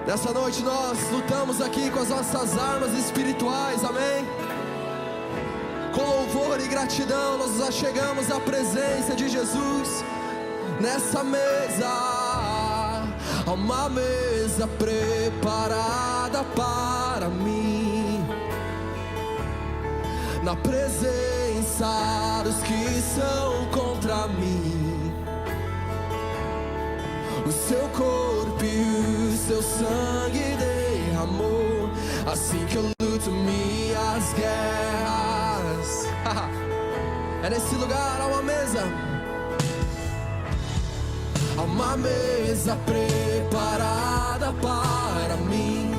Nessa noite nós lutamos aqui com as nossas armas espirituais, amém? Com louvor e gratidão nós nos achegamos à presença de Jesus. Nessa mesa, há uma mesa preparada para mim, na presença dos que são contra mim. O seu corpo e o seu sangue derramou, assim que eu luto minhas guerras. É nesse lugar, há uma mesa. Há uma mesa preparada para mim,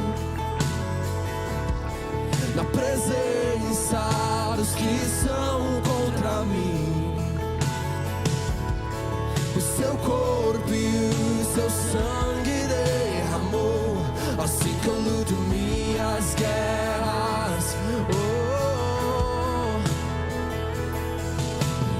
na presença dos que são contra mim. O seu corpo e o seu sangue derramou, assim que eu luto minhas guerras.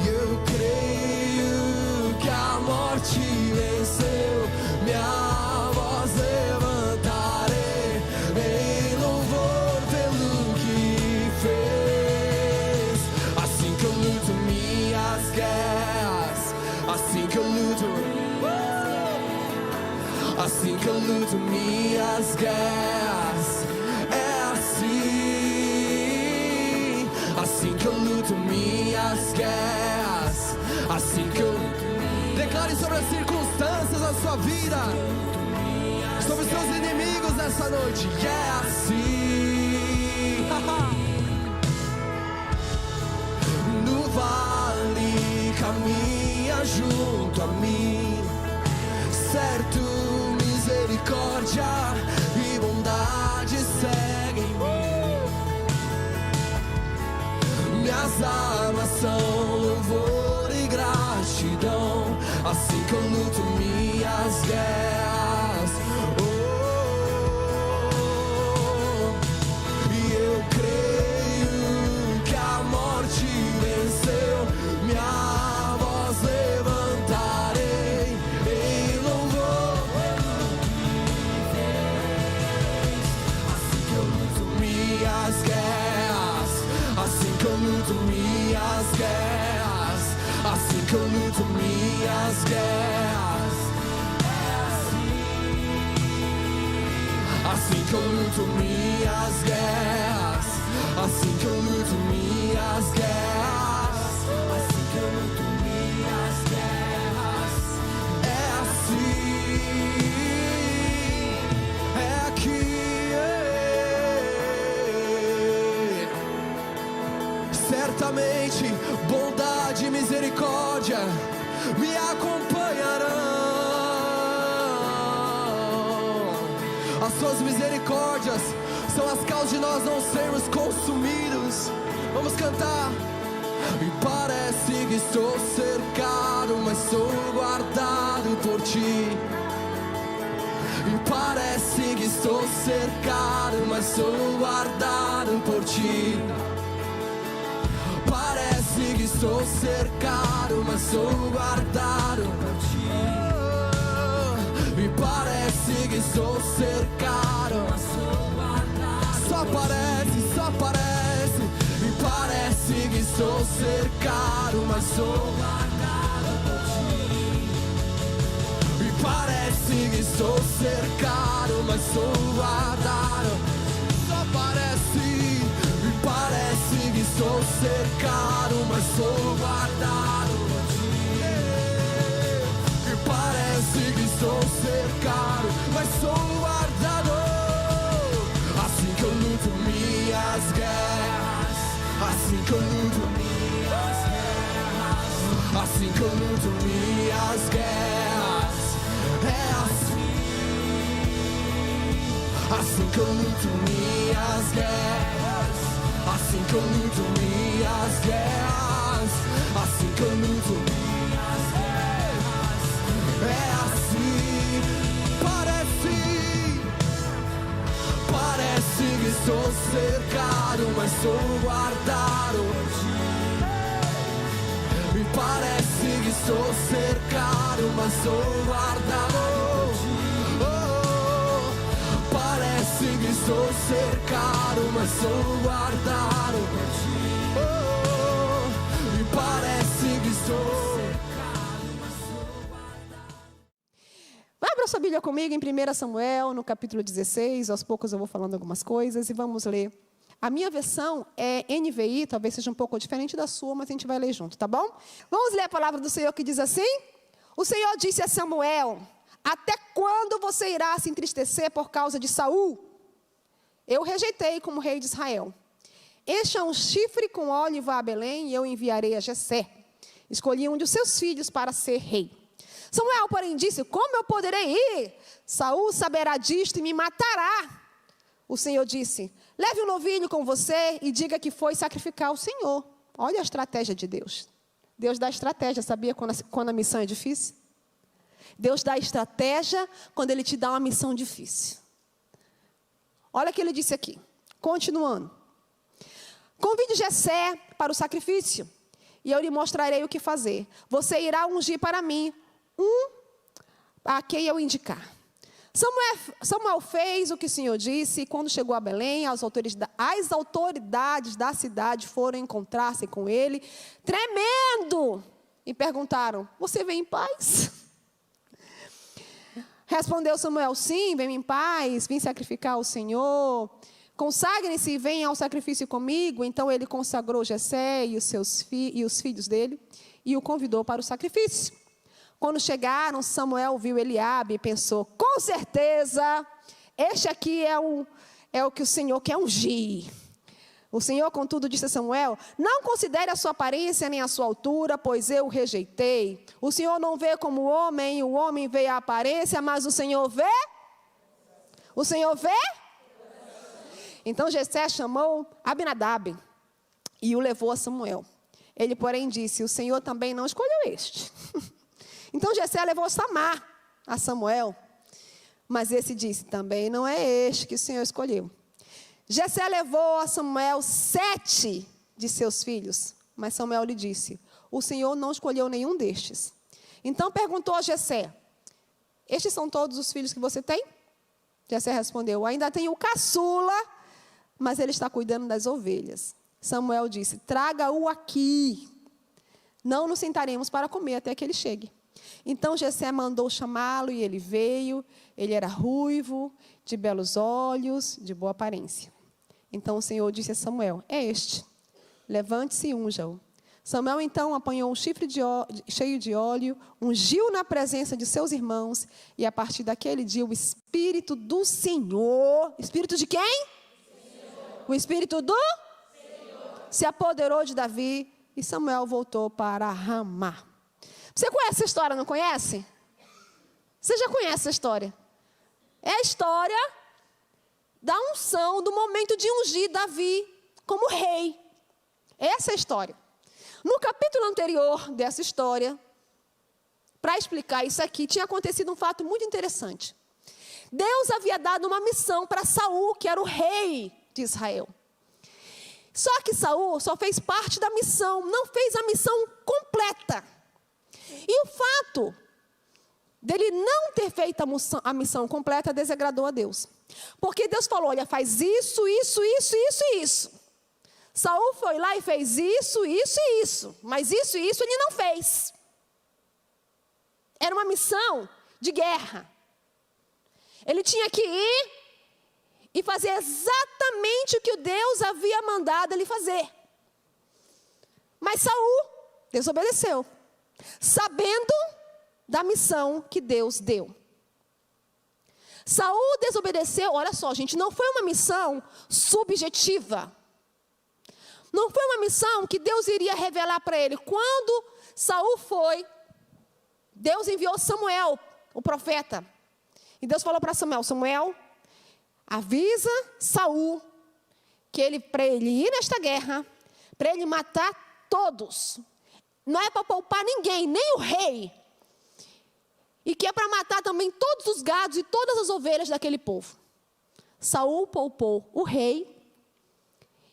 Eu creio que a morte venceu, minha voz levantarei em louvor pelo que fez. Assim que eu luto minhas guerras, assim que eu luto, assim que eu luto minhas guerras, é assim, assim que eu luto minhas guerras, assim que eu declare sobre as circunstâncias da sua vida, sobre os seus inimigos nessa noite, é assim. No vale caminha junto a mim, certo, misericórdia e bondade seguem em mim. Minhas armas são louvor e gratidão, assim que eu luto minhas guerras. E eu creio que a morte venceu, minha voz levantarei em louvor. Assim que eu luto minhas guerras, assim que eu luto minhas guerras, assim que eu luto minhas guerras, assim que eu luto minhas guerras, assim que eu luto minhas guerras, assim que eu luto minhas guerras, é assim, é aqui. Certamente bondade e misericórdia me acompanharão. As suas misericórdias são as causas de nós não sermos consumidos. Vamos cantar. Me parece que estou cercado, mas sou guardado por ti. Me parece que estou cercado, mas sou guardado por ti. Parece que estou cercado, mas sou guardado por ti. Me parece que estou cercado, mas sou guardado. Só parece, só parece. Me parece que estou cercado, mas sou guardado por ti. Me parece que estou cercado, mas sou guardado. Só parece. Me parece que estou cercado, mas sou guardado por ti. Me parece que estou cercado, mas sou guardado. Assim que eu luto minhas guerras, assim que eu luto minhas guerras, assim que eu luto minhas guerras, é assim, assim que eu luto minhas guerras, assim que eu luto minhas guerras, assim que eu luto minhas guerras, é assim. Parece que estou cercado, mas sou guardado por ti. Me parece que estou cercado, mas sou guardado. sua Bíblia comigo em 1 Samuel, no capítulo 16. Aos poucos eu vou falando algumas coisas e vamos ler. A minha versão é NVI, talvez seja um pouco diferente da sua, mas a gente vai ler junto, tá bom? Vamos ler a palavra do Senhor que diz assim: o Senhor disse a Samuel: até quando você irá se entristecer por causa de Saul? Eu o rejeitei como rei de Israel. Encha um chifre com óleo e vá a Belém, e eu enviarei a Jessé. Escolhi um de seus filhos para ser rei. Samuel, porém, disse: como eu poderei ir? Saul saberá disto e me matará. O Senhor disse: leve um novilho com você e diga que foi sacrificar o Senhor. Olha a estratégia de Deus. Deus dá estratégia, sabia, quando a missão é difícil? Deus dá estratégia quando Ele te dá uma missão difícil. Olha o que Ele disse aqui, continuando. Convide Jessé para o sacrifício, e eu lhe mostrarei o que fazer. Você irá ungir para mim a quem eu indicar. Samuel fez o que o Senhor disse, e quando chegou a Belém, as autoridades da cidade foram encontrar-se com ele, tremendo, e perguntaram: você vem em paz? Respondeu Samuel: sim, venho em paz, vim sacrificar ao Senhor. Consagrem-se e venham ao sacrifício comigo. Então ele consagrou Jessé e os filhos dele, e o convidou para o sacrifício. Quando chegaram, Samuel viu Eliabe e pensou: com certeza, este aqui é o que o Senhor quer ungir. O Senhor, contudo, disse a Samuel: não considere a sua aparência nem a sua altura, pois eu o rejeitei. O Senhor não vê como o homem vê a aparência, mas o Senhor vê? O Senhor vê? Então Jessé chamou Abinadab e o levou a Samuel. Ele, porém, disse: o Senhor também não escolheu este. Então Jessé levou Samar a Samuel, mas esse disse: também não é este que o Senhor escolheu. Jessé levou a Samuel 7 de seus filhos, mas Samuel lhe disse: o Senhor não escolheu nenhum destes. Então perguntou a Jessé: estes são todos os filhos que você tem? Jessé respondeu: ainda tenho o caçula, mas ele está cuidando das ovelhas. Samuel disse: traga-o aqui, não nos sentaremos para comer até que ele chegue. Então Jessé mandou chamá-lo e ele veio. Ele era ruivo, de belos olhos, de boa aparência. Então o Senhor disse a Samuel: é este, levante-se e unja-o. Samuel então apanhou um chifre cheio de óleo, ungiu na presença de seus irmãos, e a partir daquele dia o Espírito do Senhor, Espírito de quem? O Espírito do Senhor se apoderou de Davi, e Samuel voltou para Ramá. Você conhece essa história, não conhece? Você já conhece essa história? É a história da unção, do momento de ungir Davi como rei. Essa é a história. No capítulo anterior dessa história, para explicar isso aqui, tinha acontecido um fato muito interessante. Deus havia dado uma missão para Saul, que era o rei de Israel. Só que Saul só fez parte da missão, não fez a missão completa. E o fato dele não ter feito a missão completa desagradou a Deus. Porque Deus falou: olha, faz isso, isso, isso, isso e isso. Saul foi lá e fez isso, isso e isso. Mas isso e isso ele não fez. Era uma missão de guerra. Ele tinha que ir e fazer exatamente o que Deus havia mandado ele fazer. Mas Saul desobedeceu, sabendo da missão que Deus deu. Saul desobedeceu, olha só, gente, não foi uma missão subjetiva. Não foi uma missão que Deus iria revelar para ele. Quando Saul foi, Deus enviou Samuel, o profeta. E Deus falou para Samuel: Samuel, avisa Saul que para ele ir nesta guerra, para ele matar todos. Não é para poupar ninguém, nem o rei. E que é para matar também todos os gados e todas as ovelhas daquele povo. Saul poupou o rei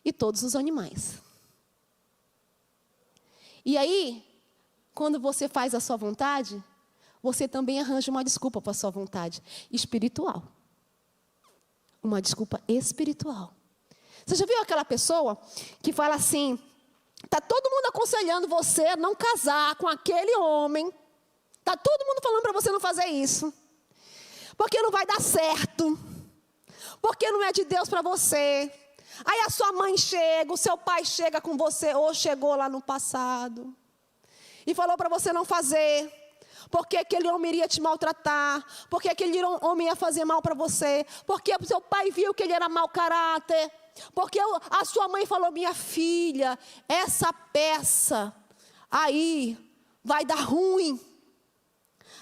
e todos os animais. E aí, quando você faz a sua vontade, você também arranja uma desculpa para a sua vontade espiritual. Uma desculpa espiritual. Você já viu aquela pessoa que fala assim: está todo mundo aconselhando você a não casar com aquele homem. Está todo mundo falando para você não fazer isso. porque não vai dar certo, porque não é de Deus para você. Aí a sua mãe chega, o seu pai chega com você, ou chegou lá no passado, e falou para você não fazer, porque aquele homem iria te maltratar, porque aquele homem ia fazer mal para você, porque o seu pai viu que ele era mau caráter, porque a sua mãe falou, minha filha, essa peça aí vai dar ruim.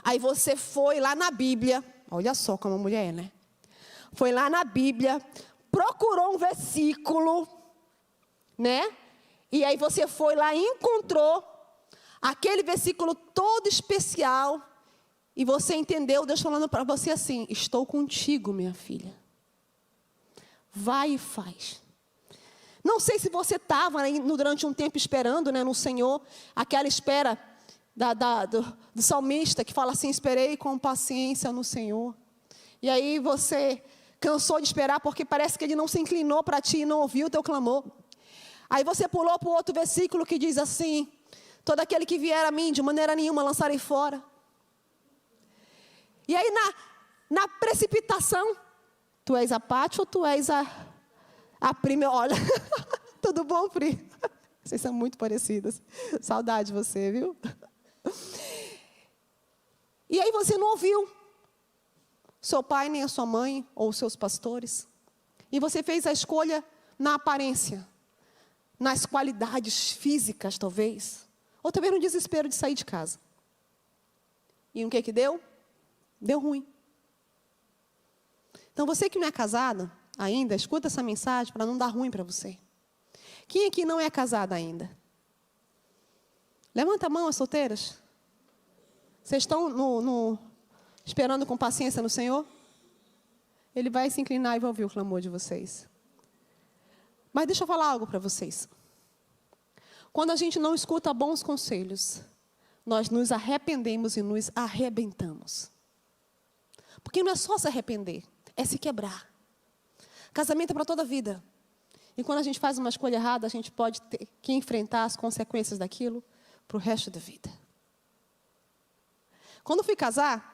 Aí você foi lá na Bíblia, olha só como a mulher é, né? Foi lá na Bíblia, procurou um versículo, né? E aí você foi lá e encontrou aquele versículo todo especial. E você entendeu Deus falando para você assim, estou contigo, minha filha. Vai e faz. Não sei se você estava durante um tempo esperando, né, no Senhor, aquela espera do salmista que fala assim, esperei com paciência no Senhor. E aí você cansou de esperar porque parece que Ele não se inclinou para ti e não ouviu o teu clamor. Aí você pulou para o outro versículo que diz assim, todo aquele que vier a mim, de maneira nenhuma lançarei fora. E aí na precipitação, tu és a Pátio ou tu és a prima? Olha, tudo bom, Pri? Vocês são muito parecidas. Saudade de você, viu? E aí você não ouviu seu pai, nem a sua mãe, ou os seus pastores. E você fez a escolha na aparência, nas qualidades físicas, talvez. Ou também no desespero de sair de casa. E o que deu? Deu ruim. Então, você que não é casado ainda, escuta essa mensagem para não dar ruim para você. Quem aqui não é casado ainda? Levanta a mão, as solteiras. Vocês estão esperando com paciência no Senhor? Ele vai se inclinar e vai ouvir o clamor de vocês. Mas deixa eu falar algo para vocês. Quando a gente não escuta bons conselhos, nós nos arrependemos e nos arrebentamos. Porque não é só se arrepender, é se quebrar. Casamento é para toda a vida. E quando a gente faz uma escolha errada, a gente pode ter que enfrentar as consequências daquilo para o resto da vida. Quando eu fui casar,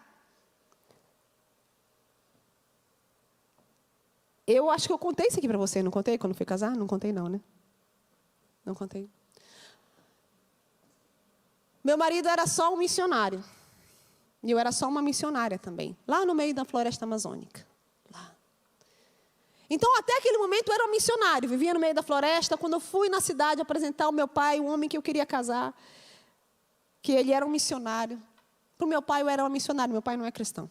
eu acho que eu contei isso aqui para você, não contei quando fui casar? Não contei não, né? Não contei. Meu marido era só um missionário. E eu era só uma missionária também. Lá no meio da floresta amazônica. Lá. Então, até aquele momento, eu era um missionário. Vivia no meio da floresta. Quando eu fui na cidade apresentar ao meu pai, o homem que eu queria casar, que ele era um missionário. Para o meu pai, eu era uma missionária. Meu pai não é cristão.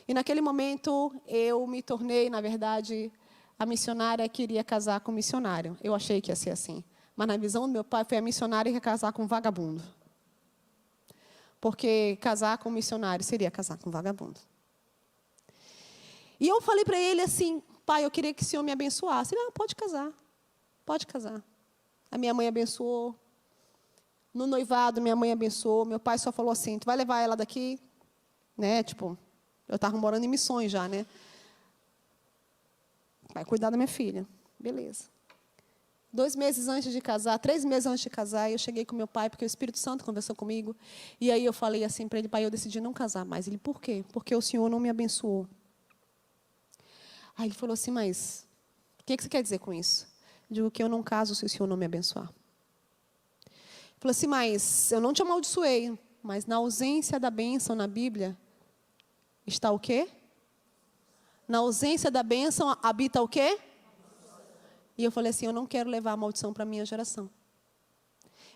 E naquele momento, eu me tornei, na verdade, a missionária que iria casar com o missionário. Eu achei que ia ser assim. Mas na visão do meu pai, foi a missionária que ia casar com um vagabundo. Porque casar com um missionário seria casar com um vagabundo. E eu falei para ele assim, pai, eu queria que o senhor me abençoasse. Ele, pode casar, pode casar. A minha mãe abençoou. No noivado, minha mãe abençoou. Meu pai só falou assim, tu vai levar ela daqui? Né, tipo, eu estava morando em Missões já, né? Vai cuidar da minha filha. Beleza. 2 meses antes de casar, 3 meses antes de casar, eu cheguei com meu pai, porque o Espírito Santo conversou comigo. E aí eu falei assim para ele, pai, eu decidi não casar mais. Ele, por quê? Porque o senhor não me abençoou. Aí ele falou assim, mas o que você quer dizer com isso? Eu digo que eu não caso se o senhor não me abençoar. Ele falou assim, mas eu não te amaldiçoei, mas na ausência da bênção na Bíblia, está o quê? Na ausência da bênção habita o quê? E eu falei assim, eu não quero levar a maldição para a minha geração.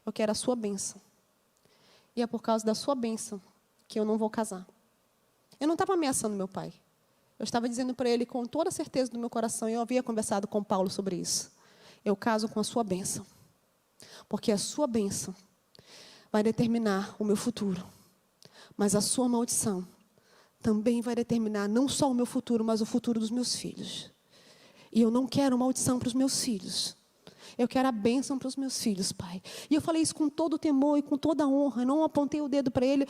Eu quero a sua bênção. E é por causa da sua bênção que eu não vou casar. Eu não estava ameaçando meu pai. Eu estava dizendo para ele com toda a certeza do meu coração, e eu havia conversado com Paulo sobre isso. Eu caso com a sua bênção. Porque a sua bênção vai determinar o meu futuro. Mas a sua maldição também vai determinar não só o meu futuro, mas o futuro dos meus filhos. E eu não quero maldição para os meus filhos. Eu quero a bênção para os meus filhos, pai. E eu falei isso com todo o temor e com toda a honra. Eu não apontei o dedo para ele.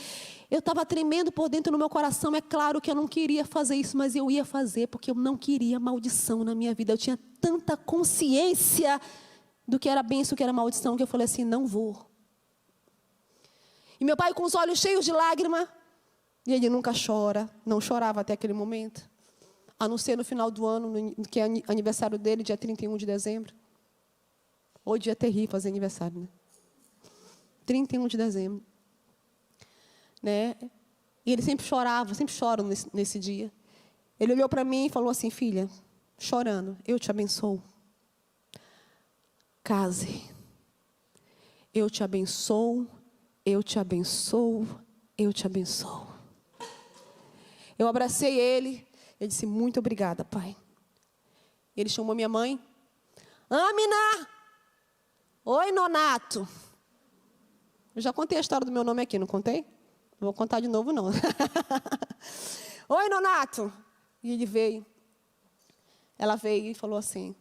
Eu estava tremendo por dentro no meu coração. É claro que eu não queria fazer isso, mas eu ia fazer porque eu não queria maldição na minha vida. Eu tinha tanta consciência do que era bênção, do que era maldição, que eu falei assim, não vou. E meu pai com os olhos cheios de lágrima, E ele nunca chora, não chorava até aquele momento. A não ser no final do ano, que é aniversário dele, dia 31 de dezembro. Hoje dia terrível fazer aniversário, né? 31 de dezembro. Né? E ele sempre chorava, sempre chora nesse dia. Ele olhou para mim e falou assim: filha, chorando, eu te abençoo. Case. Eu te abençoo, eu te abençoo, eu te abençoo. Eu abracei ele. Ele disse: muito obrigada, pai. Ele chamou minha mãe. Amina! Oi, Nonato. Eu já contei a história do meu nome aqui, não contei? Não vou contar de novo, não. Oi, Nonato. E ele veio. Ela veio e falou assim: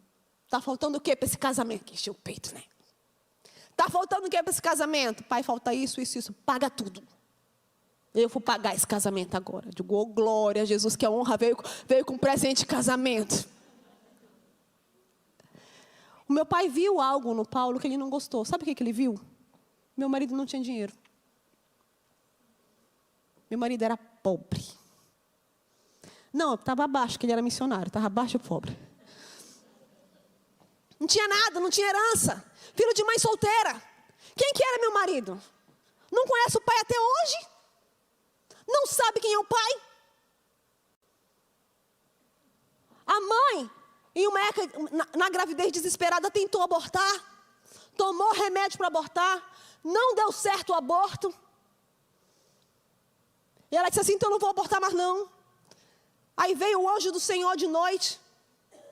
tá faltando o quê para esse casamento? Que encheu o peito, né? Tá faltando o quê para esse casamento? Pai, falta isso, isso, isso. Paga tudo. Eu vou pagar esse casamento agora. Digo, oh, glória a Jesus, que a honra veio com presente de casamento. O meu pai viu algo no Paulo que ele não gostou. Sabe o que ele viu? Meu marido não tinha dinheiro. Meu marido era pobre. Não, estava abaixo, que ele era missionário. Estava abaixo e pobre. Não tinha nada, não tinha herança. Filho de mãe solteira. Quem que era meu marido? Não conhece o pai até hoje? Não sabe quem é o pai? A mãe, em uma época, na gravidez desesperada, tentou abortar. Tomou remédio para abortar. Não deu certo o aborto. E ela disse assim: então eu não vou abortar mais não. Aí veio o anjo do Senhor de noite,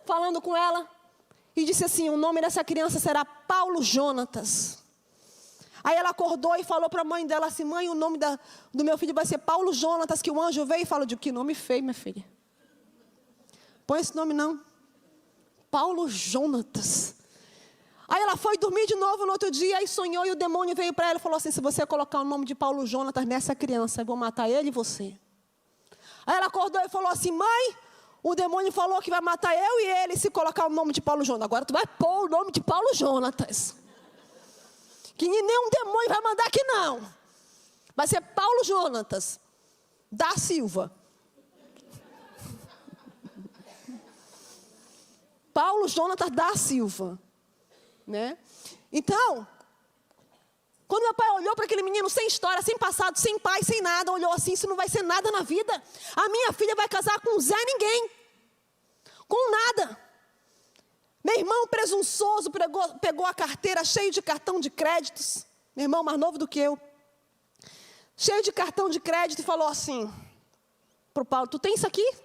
falando com ela. E disse assim: o nome dessa criança será Paulo Jonatas. Aí ela acordou e falou para a mãe dela assim: mãe, o nome do meu filho vai ser Paulo Jonatas. Que o anjo veio e falou: de que nome feio, minha filha. Põe esse nome não. Paulo Jonatas. Aí ela foi dormir de novo no outro dia e sonhou, e o demônio veio para ela e falou assim: se você colocar o nome de Paulo Jonatas nessa criança, eu vou matar ele e você. Aí ela acordou e falou assim: mãe, o demônio falou que vai matar eu e ele se colocar o nome de Paulo Jonatas. Agora tu vai pôr o nome de Paulo Jonatas. Que nenhum demônio vai mandar aqui não. Vai ser Paulo Jonatas da Silva. Paulo Jonatas da Silva. Né? Então, quando meu pai olhou para aquele menino sem história, sem passado, sem pai, sem nada, olhou assim: isso não vai ser nada na vida. A minha filha vai casar com Zé Ninguém. Com nada. Meu irmão presunçoso pegou a carteira cheio de cartão de créditos. Meu irmão mais novo do que eu. Cheio de cartão de crédito e falou assim para o Paulo: tu tem isso aqui?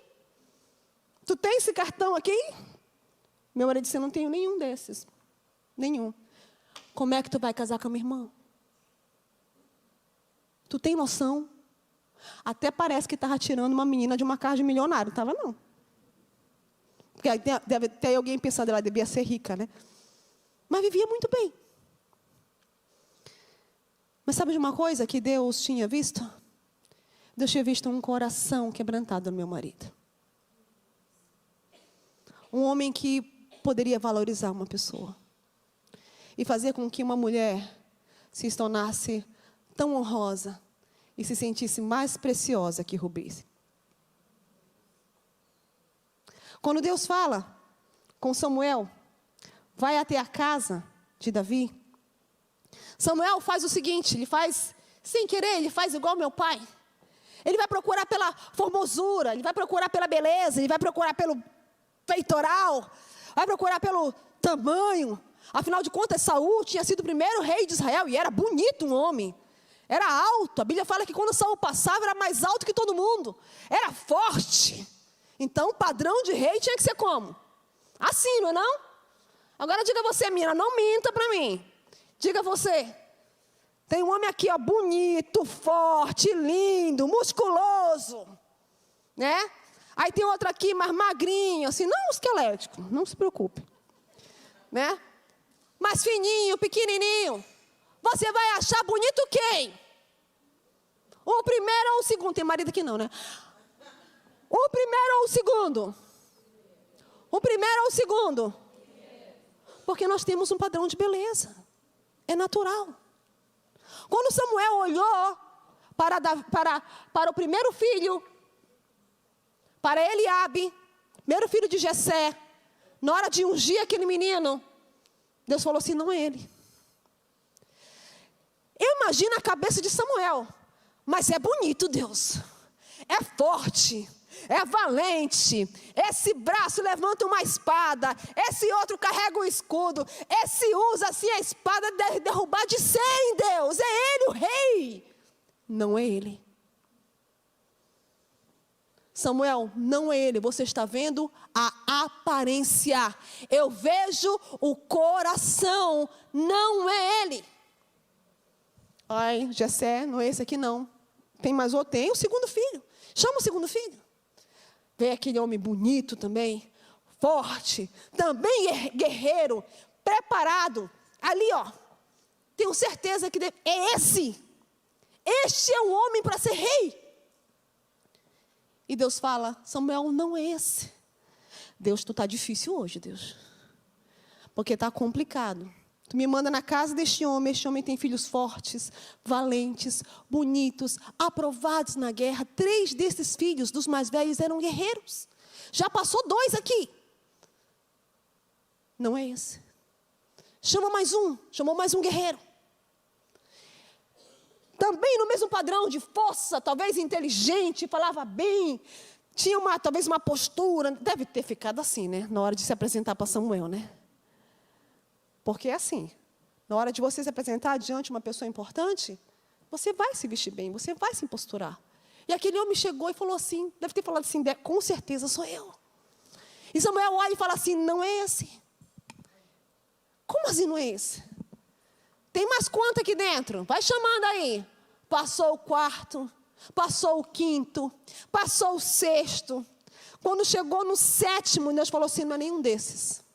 Tu tem esse cartão aqui? Meu marido disse: eu não tenho nenhum desses. Nenhum. Como é que tu vai casar com a minha irmã? Tu tem noção? Até parece que estava tirando uma menina de uma casa de milionário. Estava não. Porque deve ter alguém pensando, ela devia ser rica, né? Mas vivia muito bem. Mas sabe de uma coisa que Deus tinha visto? Deus tinha visto um coração quebrantado no meu marido. Um homem que poderia valorizar uma pessoa. E fazer com que uma mulher se tornasse tão honrosa e se sentisse mais preciosa que rubis. Quando Deus fala com Samuel, vai até a casa de Davi, Samuel faz o seguinte: ele faz, sem querer, ele faz igual meu pai. Ele vai procurar pela formosura, ele vai procurar pela beleza, ele vai procurar pelo peitoral, vai procurar pelo tamanho. Afinal de contas, Saul tinha sido o primeiro rei de Israel e era bonito um homem. Era alto. A Bíblia fala que quando Saul passava era mais alto que todo mundo. Era forte. Então o padrão de rei tinha que ser como? Assim, não é não? Agora diga você, menina, não minta para mim. Diga você. Tem um homem aqui, ó, bonito, forte, lindo, musculoso. Né? Aí tem outro aqui mais magrinho, assim, não esquelético, não se preocupe. Né? Mais fininho, pequenininho. Você vai achar bonito quem? O primeiro ou o segundo? Tem marido aqui não, né? O primeiro ou o segundo? O primeiro ou o segundo? Porque nós temos um padrão de beleza. É natural. Quando Samuel olhou para o primeiro filho, para Eliabe, primeiro filho de Jessé, na hora de ungir aquele menino, Deus falou assim, não é ele. Eu imagino a cabeça de Samuel, mas é bonito, Deus, é forte, é valente, esse braço levanta uma espada, esse outro carrega um escudo, esse usa assim a espada de derrubar de 100, Deus, é ele o rei. Não é ele. Samuel, não é ele, você está vendo a aparência, eu vejo o coração, não é ele. Ai, Jessé, não é esse aqui não. Tem mais outro? Tem o segundo filho. Chama o segundo filho. Vem aquele homem bonito também, forte, também guerreiro, preparado. Ali, ó, tenho certeza que é esse. Este é o homem para ser rei. E Deus fala, Samuel, não é esse. Deus, tu está difícil hoje, Deus. Porque está complicado. Tu me manda na casa deste homem. Este homem tem filhos fortes, valentes, bonitos, aprovados na guerra. 3 desses filhos, dos mais velhos, eram guerreiros. Já passou 2 aqui. Não é esse. Chamou mais um guerreiro. Também no mesmo padrão de força, talvez inteligente, falava bem. Tinha talvez uma postura. Deve ter ficado assim, né? Na hora de se apresentar para Samuel, né? Porque é assim, na hora de você se apresentar diante de uma pessoa importante, você vai se vestir bem, você vai se posturar. E aquele homem chegou e falou assim, deve ter falado assim, com certeza sou eu. E Samuel olha e fala assim, não é esse. Como assim não é esse? Tem mais quanto aqui dentro? Vai chamando aí. Passou o 4, passou o 5, passou o 6. Quando chegou no 7º, Deus falou assim, não é nenhum desses.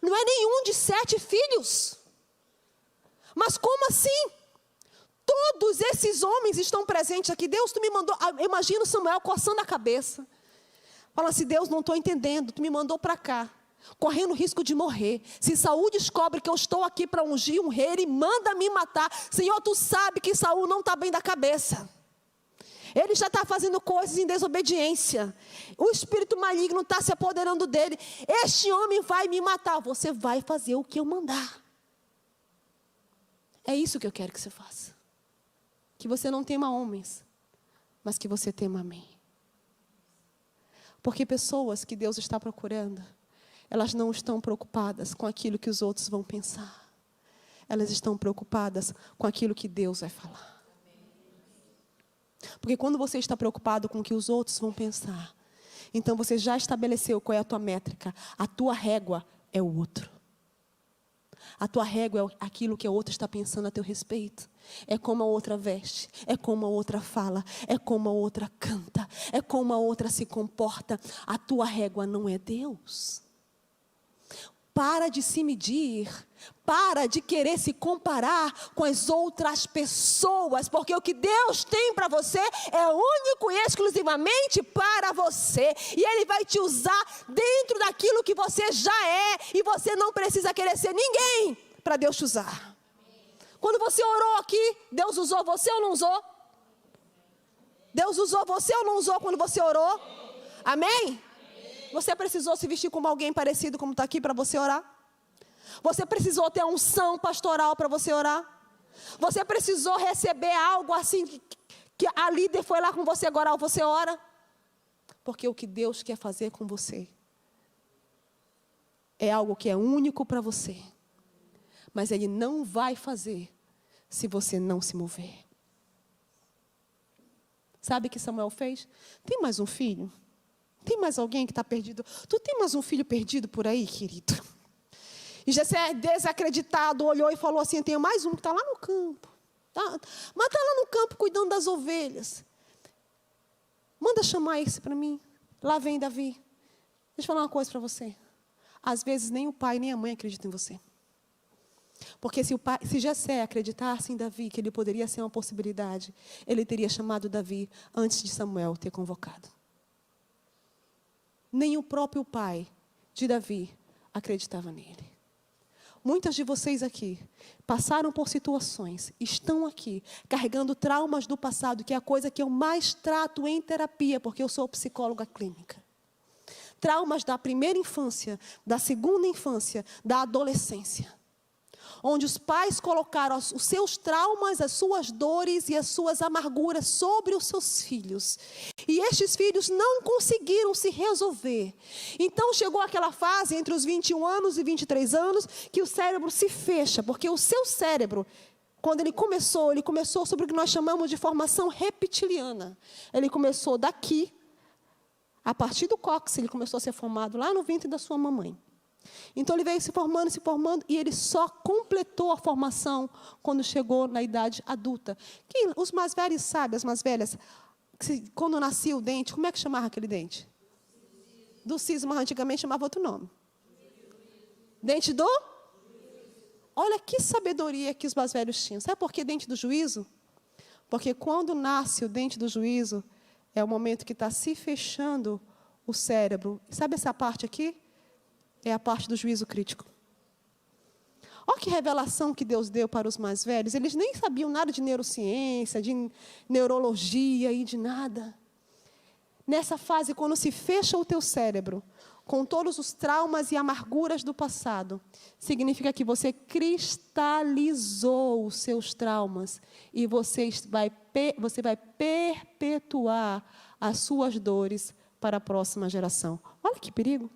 Não é nenhum de 7 filhos. Mas como assim? Todos esses homens estão presentes aqui. Deus, tu me mandou. Imagina Samuel coçando a cabeça. Fala assim, Deus, não estou entendendo. Tu me mandou para cá, correndo o risco de morrer. Se Saul descobre que eu estou aqui para ungir um rei, ele manda me matar. Senhor, tu sabe que Saul não está bem da cabeça. Ele já está fazendo coisas em desobediência. O espírito maligno está se apoderando dele. Este homem vai me matar. Você vai fazer o que eu mandar. É isso que eu quero que você faça. Que você não tema homens, mas que você tema a mim. Porque pessoas que Deus está procurando, elas não estão preocupadas com aquilo que os outros vão pensar. Elas estão preocupadas com aquilo que Deus vai falar. Porque quando você está preocupado com o que os outros vão pensar, então você já estabeleceu qual é a tua métrica. A tua régua é o outro. A tua régua é aquilo que a outra está pensando a teu respeito. É como a outra veste, é como a outra fala, é como a outra canta, é como a outra se comporta. A tua régua não é Deus. Para de se medir, para de querer se comparar com as outras pessoas, porque o que Deus tem para você é único e exclusivamente para você, e Ele vai te usar dentro daquilo que você já é, e você não precisa querer ser ninguém para Deus te usar. Quando você orou aqui, Deus usou você ou não usou? Deus usou você ou não usou quando você orou? Amém? Você precisou se vestir como alguém parecido como está aqui para você orar? Você precisou ter unção pastoral para você orar? Você precisou receber algo assim que a líder foi lá com você, agora você ora? Porque o que Deus quer fazer com você é algo que é único para você. Mas Ele não vai fazer se você não se mover. Sabe o que Samuel fez? Tem mais um filho? Tem mais alguém que está perdido? Tu tem mais um filho perdido por aí, querido? E Jessé, desacreditado, olhou e falou assim, tenho mais um que está lá no campo. Mas está lá no campo cuidando das ovelhas. Manda chamar esse para mim. Lá vem Davi. Deixa eu falar uma coisa para você. Às vezes nem o pai nem a mãe acreditam em você. Porque se Jessé acreditasse em Davi, que ele poderia ser uma possibilidade, ele teria chamado Davi antes de Samuel ter convocado. Nem o próprio pai de Davi acreditava nele. Muitas de vocês aqui passaram por situações, estão aqui, carregando traumas do passado, que é a coisa que eu mais trato em terapia, porque eu sou psicóloga clínica. Traumas da primeira infância, da segunda infância, da adolescência. Onde os pais colocaram os seus traumas, as suas dores e as suas amarguras sobre os seus filhos. E estes filhos não conseguiram se resolver. Então chegou aquela fase entre os 21 anos e 23 anos, que o cérebro se fecha, porque o seu cérebro, quando ele começou sobre o que nós chamamos de formação reptiliana. Ele começou daqui, a partir do cóccix, ele começou a ser formado lá no ventre da sua mamãe. Então ele veio se formando, e ele só completou a formação quando chegou na idade adulta. Os mais velhos sabem, as mais velhas, quando nascia o dente, como é que chamava aquele dente? Do siso, mas antigamente chamava outro nome. Dente do? Olha que sabedoria que os mais velhos tinham. Sabe por que dente do juízo? Porque quando nasce o dente do juízo, é o momento que está se fechando o cérebro. Sabe essa parte aqui? É a parte do juízo crítico. Olha que revelação que Deus deu para os mais velhos. Eles nem sabiam nada de neurociência, de neurologia e de nada. Nessa fase, quando se fecha o teu cérebro, com todos os traumas e amarguras do passado, significa que você cristalizou os seus traumas e você vai perpetuar as suas dores para a próxima geração. Olha que perigo.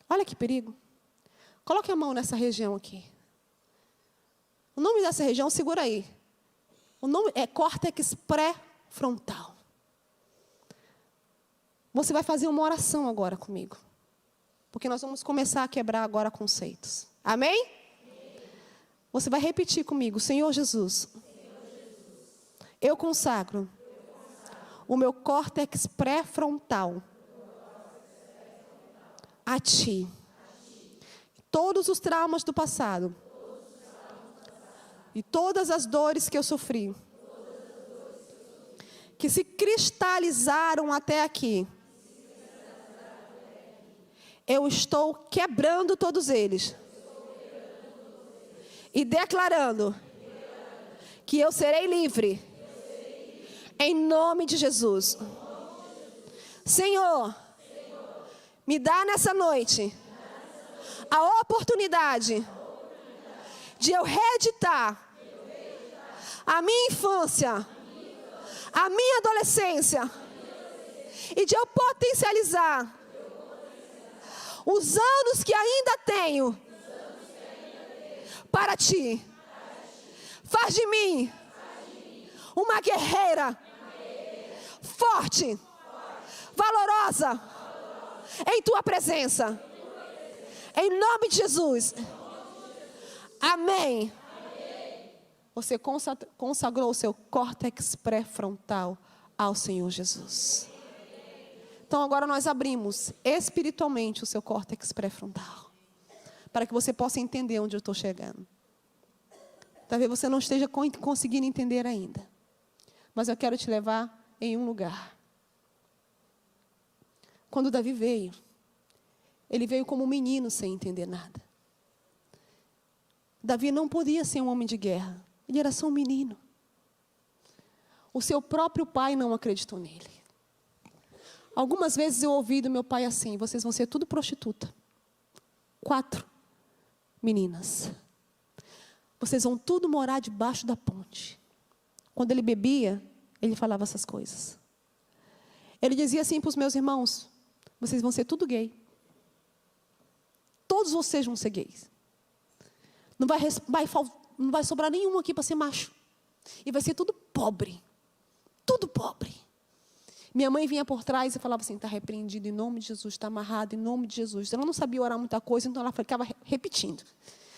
Olha que perigo. Coloque a mão nessa região aqui. O nome dessa região, segura aí. O nome é córtex pré-frontal. Você vai fazer uma oração agora comigo. Porque nós vamos começar a quebrar agora conceitos. Amém? Amém. Você vai repetir comigo. Senhor Jesus, eu consagro o meu córtex pré-frontal a Ti. Todos os traumas do passado e todas as dores que eu sofri, que se cristalizaram até aqui, eu estou quebrando todos eles e declarando que eu serei livre em nome de Jesus. Senhor, me dá nessa noite a oportunidade de eu reeditar a minha infância, a minha adolescência, e de eu potencializar os anos que ainda tenho para Ti. Faz de mim uma guerreira forte, valorosa em Tua presença. Em nome de Jesus. Amém. Você consagrou o seu córtex pré-frontal ao Senhor Jesus. Então agora nós abrimos espiritualmente o seu córtex pré-frontal, para que você possa entender onde eu estou chegando. Talvez você não esteja conseguindo entender ainda, mas eu quero te levar em um lugar. Quando Davi veio, ele veio como um menino sem entender nada. Davi não podia ser um homem de guerra. Ele era só um menino. O seu próprio pai não acreditou nele. Algumas vezes eu ouvi do meu pai assim: vocês vão ser tudo prostituta. 4 meninas. Vocês vão tudo morar debaixo da ponte. Quando ele bebia, ele falava essas coisas. Ele dizia assim para os meus irmãos: vocês vão ser tudo gay. Todos vocês vão ser gays. Não vai sobrar nenhum aqui para ser macho. E vai ser tudo pobre. Tudo pobre. Minha mãe vinha por trás e falava assim: está repreendido em nome de Jesus, está amarrado em nome de Jesus. Ela não sabia orar muita coisa, então ela ficava repetindo.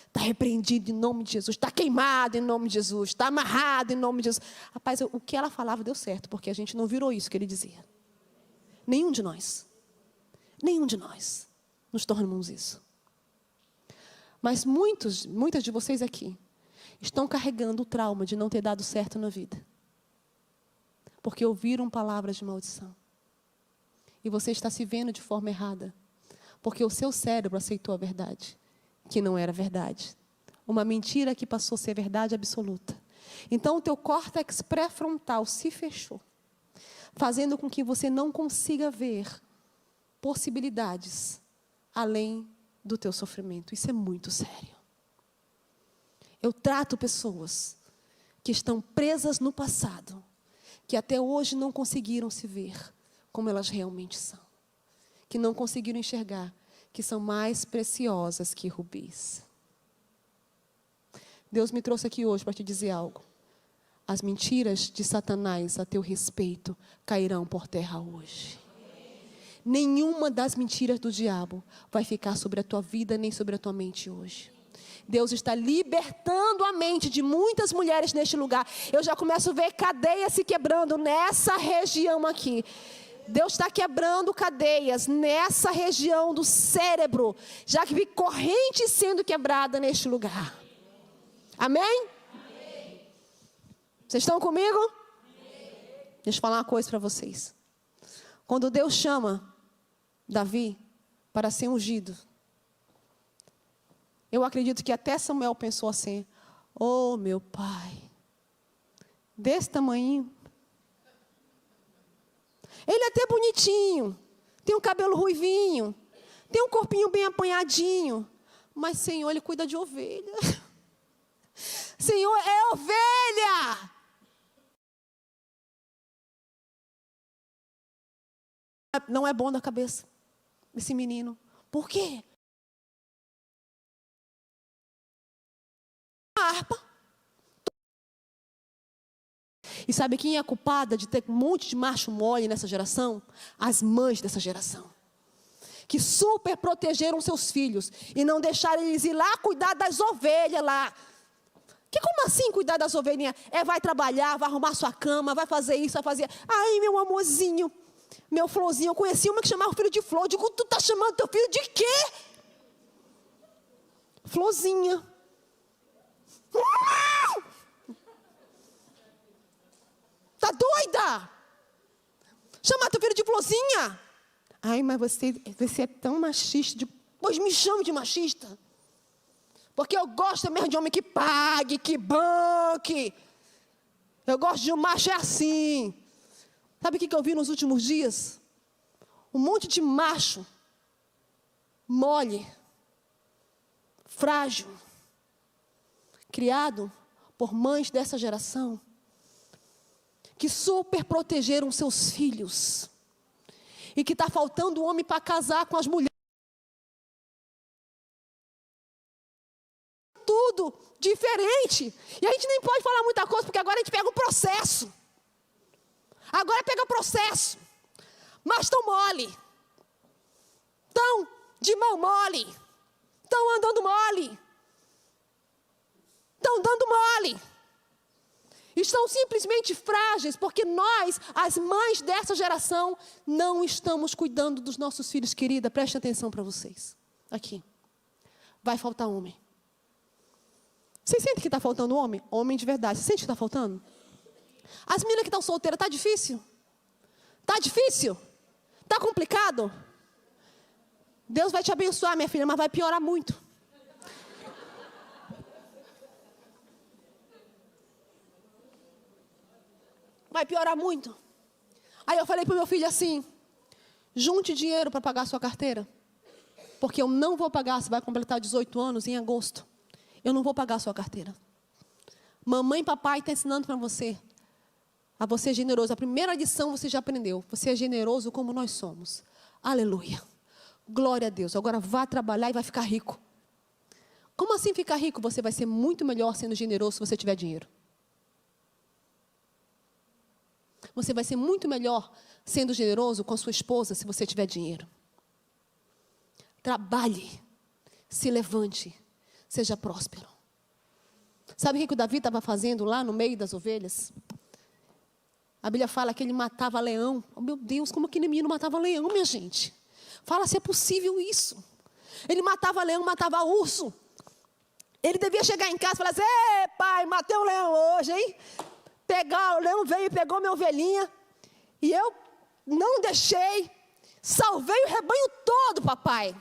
Está repreendido em nome de Jesus, está queimado em nome de Jesus, está amarrado em nome de Jesus. Rapaz, o que ela falava deu certo, porque a gente não virou isso que ele dizia. Nenhum de nós nos tornamos isso. Mas muitas de vocês aqui estão carregando o trauma de não ter dado certo na vida. Porque ouviram palavras de maldição. E você está se vendo de forma errada. Porque o seu cérebro aceitou a verdade. que não era verdade. Uma mentira que passou a ser verdade absoluta. Então o teu córtex pré-frontal se fechou, fazendo com que você não consiga ver possibilidades além do teu sofrimento. Isso é muito sério. Eu trato pessoas que estão presas no passado, que até hoje não conseguiram se ver como elas realmente são, que não conseguiram enxergar que são mais preciosas que rubis. Deus me trouxe aqui hoje para te dizer algo. As mentiras de Satanás a teu respeito cairão por terra hoje. Nenhuma das mentiras do diabo vai ficar sobre a tua vida nem sobre a tua mente hoje. Deus está libertando a mente de muitas mulheres neste lugar. Eu já começo a ver cadeias se quebrando nessa região aqui. Deus está quebrando cadeias nessa região do cérebro. Já que vi corrente sendo quebrada neste lugar. Amém? Amém. Vocês estão comigo? Amém. Deixa eu falar uma coisa para vocês. Quando Deus chama Davi para ser ungido, eu acredito que até Samuel pensou assim: oh, meu pai, desse tamanho. Ele é até bonitinho, tem um cabelo ruivinho, tem um corpinho bem apanhadinho, mas Senhor, ele cuida de ovelha. Senhor, é ovelha. Não é bom da cabeça esse menino. Por quê? A harpa. E sabe quem é a culpada de ter um monte de macho mole nessa geração? As mães dessa geração. Que super protegeram seus filhos e não deixaram eles ir lá cuidar das ovelhas lá. Que como assim cuidar das ovelhinhas? Vai trabalhar, vai arrumar sua cama, vai fazer isso, vai fazer... Ai, meu amorzinho, meu florzinho, eu conheci uma que chamava o filho de flor. Eu digo, tu tá chamando teu filho de quê? Florzinha. Tá doida? Chamar teu filho de florzinha? Ai, mas você é tão machista. Pois me chame de machista. Porque eu gosto mesmo de homem que pague, que banque. Eu gosto de um macho assim. Sabe o que eu vi nos últimos dias? Um monte de macho mole, frágil, criado por mães dessa geração, que super protegeram seus filhos. E que está faltando homem para casar com as mulheres. Tudo diferente. E a gente nem pode falar muita coisa, porque agora a gente pega o processo. Agora pega o processo. Mas tão mole. Tão de mão mole. Tão andando mole. Estão dando mole. Estão simplesmente frágeis, porque nós, as mães dessa geração, não estamos cuidando dos nossos filhos. Querida, preste atenção para vocês. Aqui. Vai faltar homem. Vocês sentem que está faltando homem? Homem de verdade. Você sente que está faltando? As meninas que estão solteiras, está difícil? Está difícil? Está complicado? Deus vai te abençoar, minha filha, mas vai piorar muito. Vai piorar muito. Aí eu falei para o meu filho assim: junte dinheiro para pagar a sua carteira. Porque eu não vou pagar, você vai completar 18 anos em agosto. Eu não vou pagar a sua carteira. Mamãe e papai estão ensinando para você a você ser generoso. A primeira lição você já aprendeu. Você é generoso como nós somos. Aleluia. Glória a Deus. Agora vá trabalhar e vai ficar rico. Como assim ficar rico? Você vai ser muito melhor sendo generoso se você tiver dinheiro. Você vai ser muito melhor sendo generoso com a sua esposa se você tiver dinheiro. Trabalhe, se levante, seja próspero. Sabe o que o Davi estava fazendo lá no meio das ovelhas? A Bíblia fala que ele matava leão. Oh, meu Deus, como aquele menino matava leão, minha gente? Fala se é possível isso. Ele matava leão, matava urso. Ele devia chegar em casa e falar assim: ei, pai, matei um leão hoje, hein? O leão veio e pegou minha ovelhinha. E eu não deixei. Salvei o rebanho todo, papai.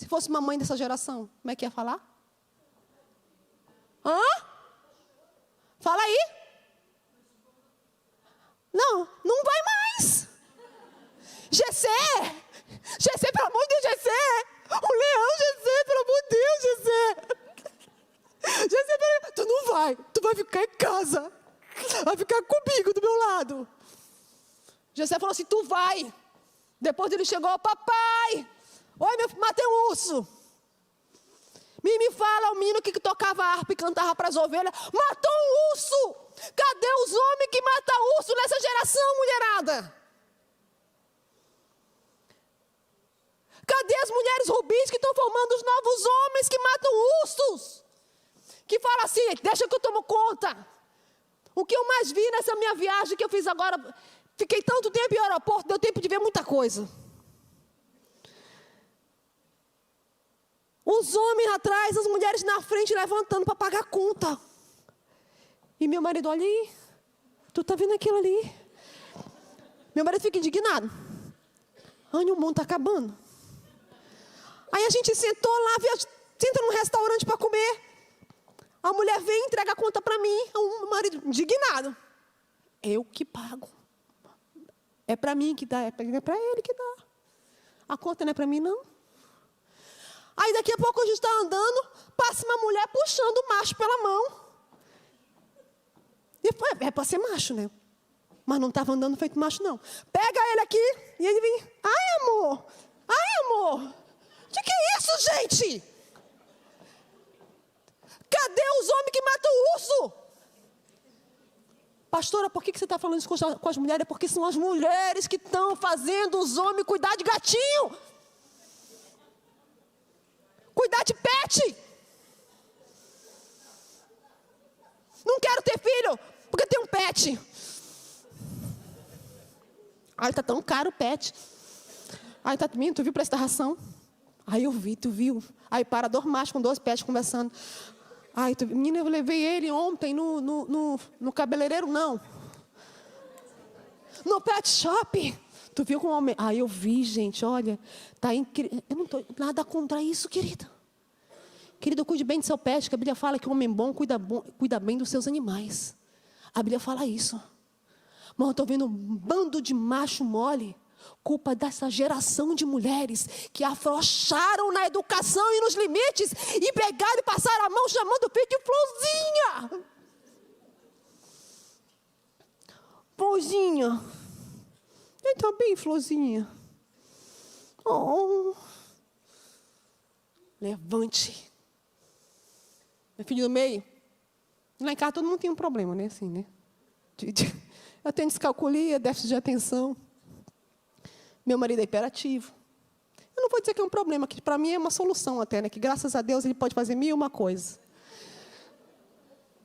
Se fosse uma mãe dessa geração, como é que ia falar? Hã? Fala aí. Não, não vai mais. Gessé, pelo amor de Deus, Gessé. O leão, Gessé, pelo amor de Deus, Gessé. Gessé, tu não vai. Tu vai ficar em casa. Vai ficar comigo, do meu lado. Gessé falou assim, tu vai. Depois ele chegou, papai. Oi, meu filho, matei um urso. Me fala, o menino que tocava harpa e cantava para as ovelhas, matou um urso. Cadê os homens que matam urso nessa geração, mulherada? Cadê as mulheres rubis que estão formando os novos homens que matam ursos? Que fala assim, deixa que eu tomo conta. O que eu mais vi nessa minha viagem que eu fiz agora, fiquei tanto tempo em aeroporto, deu tempo de ver muita coisa. Os homens atrás, as mulheres na frente, levantando para pagar a conta. E meu marido, olha aí, tu tá vendo aquilo ali? Meu marido fica indignado. Anny, o mundo está acabando. Aí a gente sentou lá, senta num restaurante para comer. A mulher vem e entrega a conta para mim. O marido, indignado. Eu que pago. É para mim que dá, é para ele que dá. A conta não é para mim, não. Aí daqui a pouco a gente está andando, passa uma mulher puxando o macho pela mão. E foi, é para ser macho, né? Mas não estava andando feito macho, não. Pega ele aqui e ele vem. Ai, amor. Ai, amor. O que é isso, gente? Cadê os homens que matam o urso? Pastora, por que você está falando isso com as mulheres? É porque são as mulheres que estão fazendo os homens cuidar de gatinho. Cuidar de pet. Não quero ter filho, porque tem um pet. Ai, tá tão caro o pet. Ai, tá, tu viu o preço da ração? Aí eu vi, tu viu? Aí para 2 machos com 2 pets conversando. Ai, menina, eu levei ele ontem no cabeleireiro, não. No pet shop. Tu viu com o homem? Aí eu vi, gente, olha, tá incrível. Eu não tô nada contra isso, querida. Querido, cuide bem do seu pet, que a Bíblia fala que o homem bom cuida bem dos seus animais. A Bíblia fala isso. Mas eu estou vendo um bando de macho mole, culpa dessa geração de mulheres que afrouxaram na educação e nos limites e pegaram e passaram a mão chamando o filho de florzinha. Florzinha. Então bem, florzinha. Oh. Levante. Meu filho do meio. Lá em casa todo mundo tem um problema, né? Assim, né? Eu tenho descalculia, déficit de atenção. Meu marido é hiperativo. Eu não vou dizer que é um problema, que para mim é uma solução até, né? Que graças a Deus ele pode fazer 1001 coisas.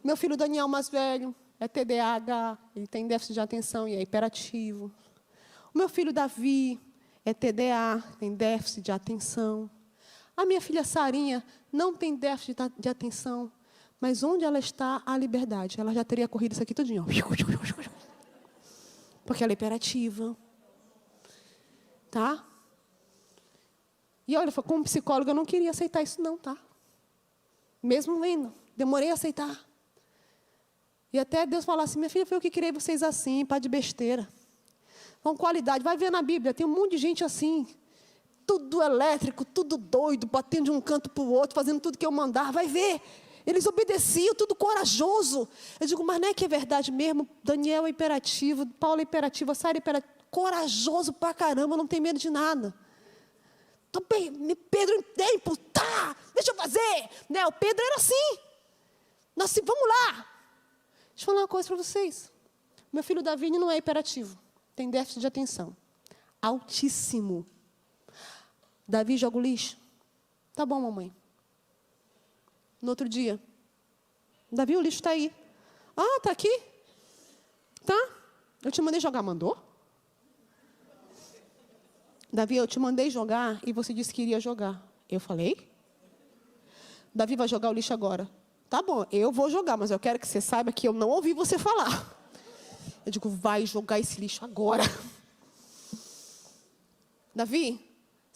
Meu filho Daniel, mais velho, é TDAH, ele tem déficit de atenção e é hiperativo. O meu filho Davi é TDA, tem déficit de atenção. A minha filha Sarinha não tem déficit de atenção, mas onde ela está, há liberdade. Ela já teria corrido isso aqui tudinho. Porque ela é hiperativa. Tá? E olha, como psicóloga, eu não queria aceitar isso não, tá? Mesmo lendo, demorei a aceitar. E até Deus falar assim, minha filha, foi eu que criei vocês assim, pá de besteira. Com qualidade, vai ver na Bíblia, tem um monte de gente assim, tudo elétrico, tudo doido, batendo de um canto para o outro, fazendo tudo que eu mandar, vai ver. Eles obedeciam, tudo corajoso. Eu digo, mas não é que é verdade mesmo? Daniel é hiperativo, Paulo é hiperativo, Sara é hiperativa. Corajoso pra caramba, não tem medo de nada. Tô bem, Pedro em tempo, tá, deixa eu fazer. Né? O Pedro era assim. Nós assim, vamos lá. Deixa eu falar uma coisa para vocês. Meu filho Davi não é hiperativo, tem déficit de atenção. Altíssimo. Davi joga o lixo. Tá bom, mamãe. No outro dia, Davi, o lixo está aí. Ah, tá aqui? Tá? Eu te mandei jogar, mandou? Davi, eu te mandei jogar e você disse que iria jogar. Eu falei? Davi vai jogar o lixo agora. Tá bom, eu vou jogar, mas eu quero que você saiba que eu não ouvi você falar. Eu digo, vai jogar esse lixo agora. Davi,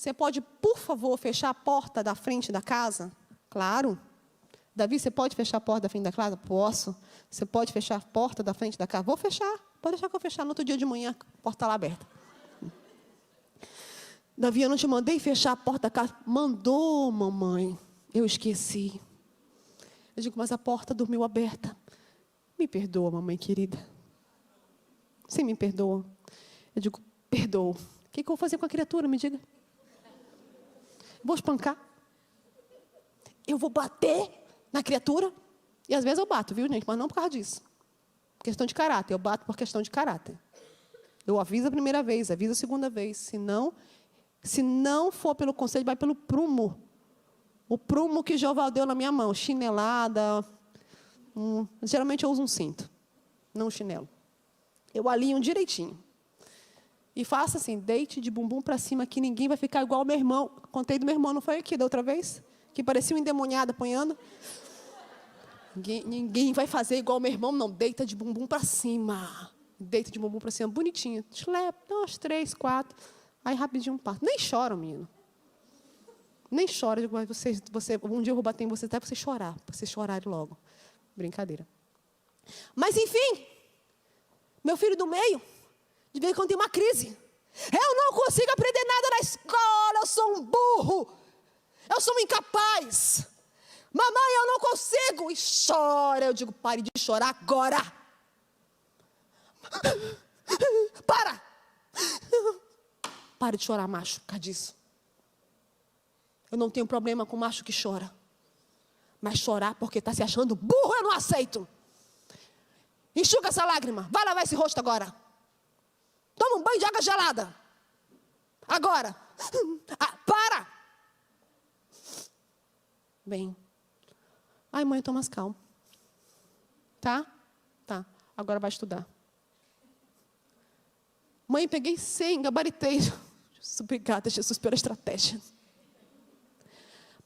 você pode, por favor, fechar a porta da frente da casa? Claro. Davi, você pode fechar a porta da frente da casa? Posso. Você pode fechar a porta da frente da casa? Vou fechar. Pode deixar que eu fechar no outro dia de manhã, a porta está lá aberta. Davi, eu não te mandei fechar a porta da casa. Mandou, mamãe. Eu esqueci. Eu digo, mas a porta dormiu aberta. Me perdoa, mamãe querida. Você me perdoa? Eu digo, perdoa. O que eu vou fazer com a criatura? Me diga. Vou espancar? Eu vou bater na criatura? E às vezes eu bato, viu, gente? Mas não por causa disso. Questão de caráter. Eu bato por questão de caráter. Eu aviso a primeira vez, aviso a segunda vez. Se não for pelo conselho, vai pelo prumo. O prumo que Jeová deu na minha mão. Chinelada. Geralmente eu uso um cinto, não um chinelo. Eu alinho direitinho. E faço assim, deite de bumbum para cima, que ninguém vai ficar igual ao meu irmão. Contei do meu irmão, não foi aqui da outra vez? Que parecia um endemoniado apanhando. Ninguém vai fazer igual ao meu irmão, não. Deita de bumbum para cima. Deita de bumbum para cima, bonitinho. Dá umas 3, 4. Aí rapidinho parto. Nem chora, menino. Nem chora. Mas um dia eu vou bater em você até você chorar. Para você chorar logo. Brincadeira. Mas, enfim, meu filho do meio, de vez em quando tem uma crise. Eu não consigo aprender nada na escola, eu sou um burro. Eu sou um incapaz. Mamãe, eu não consigo. E chora. Eu digo, pare de chorar agora. Para. Pare de chorar, macho, por causa disso. Eu não tenho problema com macho que chora. Mas chorar porque está se achando burro, eu não aceito. Enxuga essa lágrima. Vai lavar esse rosto agora. Toma um banho de água gelada. Agora. Para. Bem. Ai, mãe, tô mais calma. Tá? Tá. Agora vai estudar. Mãe, peguei 100, gabaritei. Obrigada, Jesus, pela estratégia.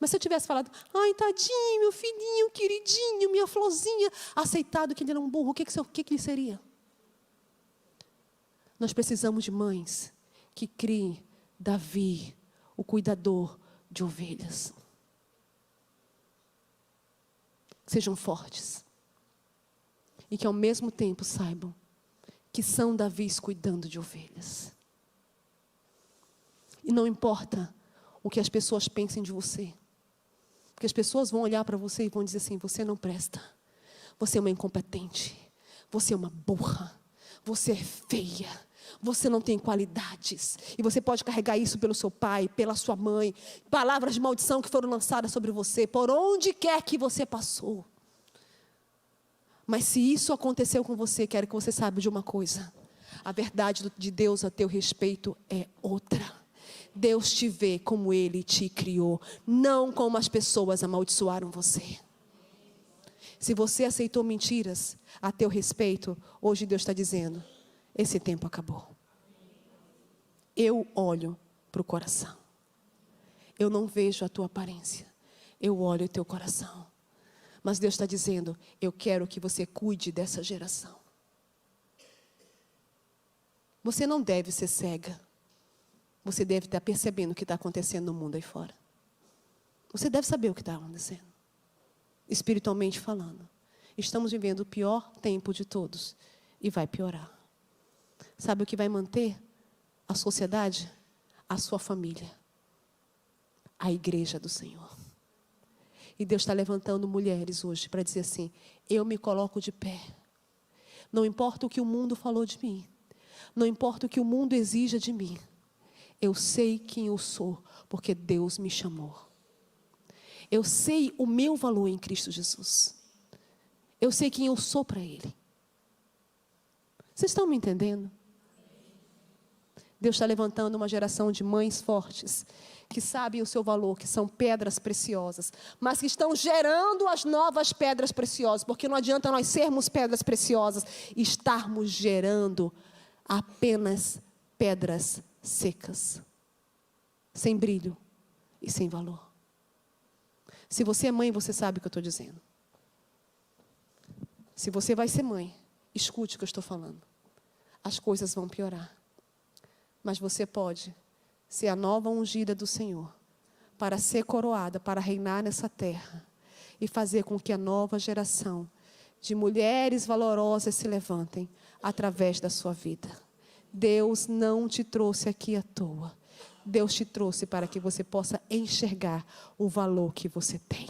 Mas se eu tivesse falado, ai, tadinho, meu filhinho, queridinho, minha florzinha, aceitado que ele era um burro, o que ele seria? Nós precisamos de mães que criem Davi, o cuidador de ovelhas. Sejam fortes. E que ao mesmo tempo saibam que são Davis cuidando de ovelhas. E não importa o que as pessoas pensem de você. Porque as pessoas vão olhar para você e vão dizer assim, você não presta. Você é uma incompetente. Você é uma burra. Você é feia. Você não tem qualidades. E você pode carregar isso pelo seu pai, pela sua mãe. Palavras de maldição que foram lançadas sobre você. Por onde quer que você passou. Mas se isso aconteceu com você, quero que você saiba de uma coisa. A verdade de Deus a teu respeito é outra. Deus te vê como Ele te criou, não como as pessoas amaldiçoaram você. Se você aceitou mentiras a teu respeito, hoje Deus está dizendo, esse tempo acabou. Eu olho para o coração. Eu não vejo a tua aparência, eu olho o teu coração. Mas Deus está dizendo, eu quero que você cuide dessa geração. Você não deve ser cega. Você deve estar percebendo o que está acontecendo no mundo aí fora. Você deve saber o que está acontecendo. Espiritualmente falando. Estamos vivendo o pior tempo de todos. E vai piorar. Sabe o que vai manter a sociedade? A sua família. A igreja do Senhor. E Deus está levantando mulheres hoje para dizer assim, eu me coloco de pé. Não importa o que o mundo falou de mim. Não importa o que o mundo exija de mim. Eu sei quem eu sou, porque Deus me chamou. Eu sei o meu valor em Cristo Jesus. Eu sei quem eu sou para Ele. Vocês estão me entendendo? Deus está levantando uma geração de mães fortes, que sabem o seu valor, que são pedras preciosas, mas que estão gerando as novas pedras preciosas, porque não adianta nós sermos pedras preciosas e estarmos gerando apenas pedras secas, sem brilho e sem valor. Se você é mãe, você sabe o que eu estou dizendo. Se você vai ser mãe, escute o que eu estou falando. As coisas vão piorar. Mas você pode ser a nova ungida do Senhor, para ser coroada, para reinar nessa terra e fazer com que a nova geração de mulheres valorosas se levantem através da sua vida. Deus não te trouxe aqui à toa. Deus te trouxe para que você possa enxergar o valor que você tem.